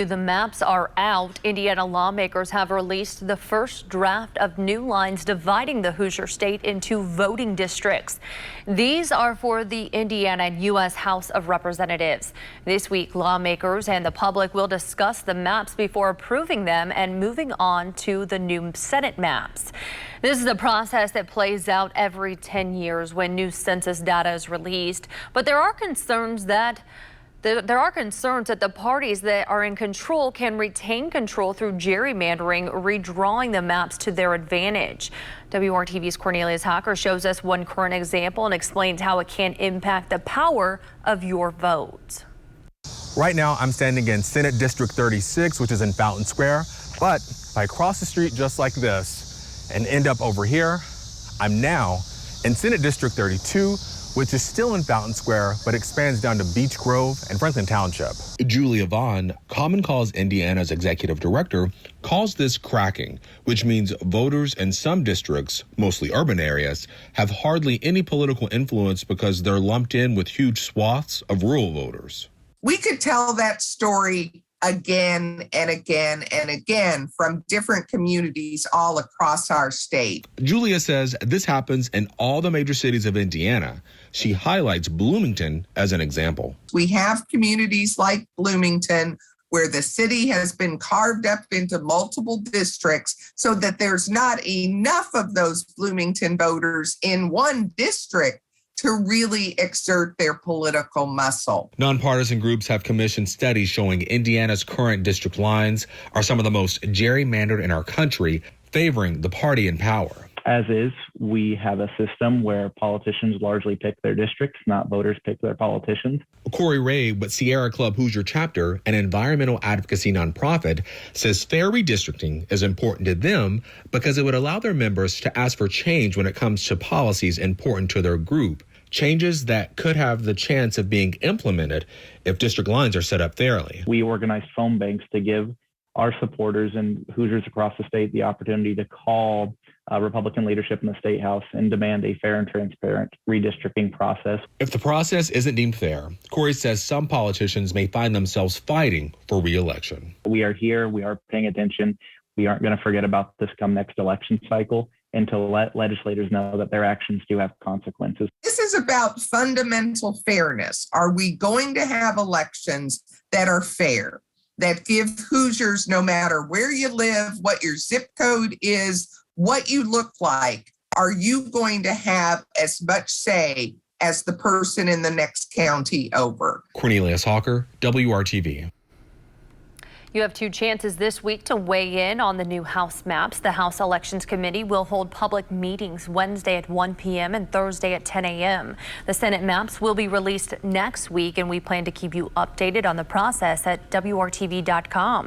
The maps are out. Indiana lawmakers have released the first draft of new lines dividing the Hoosier state into voting districts. These are for the Indiana and U.S. House of Representatives. This week, lawmakers and the public will discuss the maps before approving them and moving on to the new Senate maps. This is a process that plays out every 10 years when new census data is released, but there are concerns that the parties that are in control can retain control through gerrymandering, redrawing the maps to their advantage. WRTV's Cornelius Hocker shows us one current example and explains how it can impact the power of your vote. Right now, I'm standing in Senate District 36, which is in Fountain Square. But if I cross the street just like this and end up over here, I'm now in Senate District 32, which is still in Fountain Square, but expands down to Beech Grove and Franklin Township. Julia Vaughn, Common Cause Indiana's executive director, calls this cracking, which means voters in some districts, mostly urban areas, have hardly any political influence because they're lumped in with huge swaths of rural voters. We could tell that story again and again and again from different communities all across our state. Julia says this happens in all the major cities of Indiana. She highlights Bloomington as an example. We have communities like Bloomington where the city has been carved up into multiple districts so that there's not enough of those Bloomington voters in one district to really exert their political muscle. Nonpartisan groups have commissioned studies showing Indiana's current district lines are some of the most gerrymandered in our country, favoring the party in power. As is, we have a system where politicians largely pick their districts, not voters pick their politicians. Corey Ray with Sierra Club Hoosier Chapter, an environmental advocacy nonprofit, says fair redistricting is important to them because it would allow their members to ask for change when it comes to policies important to their group. Changes that could have the chance of being implemented if district lines are set up fairly. We organized phone banks to give our supporters and Hoosiers across the state the opportunity to call Republican leadership in the State House and demand a fair and transparent redistricting process. If the process isn't deemed fair, Corey says some politicians may find themselves fighting for re-election. We are here. We are paying attention. We aren't going to forget about this come next election cycle, and to let legislators know that their actions do have consequences. This is about fundamental fairness. Are we going to have elections that are fair, that give Hoosiers, no matter where you live, what your zip code is, what you look like, are you going to have as much say as the person in the next county over? Cornelius Hocker, WRTV. You have two chances this week to weigh in on the new House maps. The House Elections Committee will hold public meetings Wednesday at 1 p.m. and Thursday at 10 a.m. The Senate maps will be released next week, and we plan to keep you updated on the process at WRTV.com.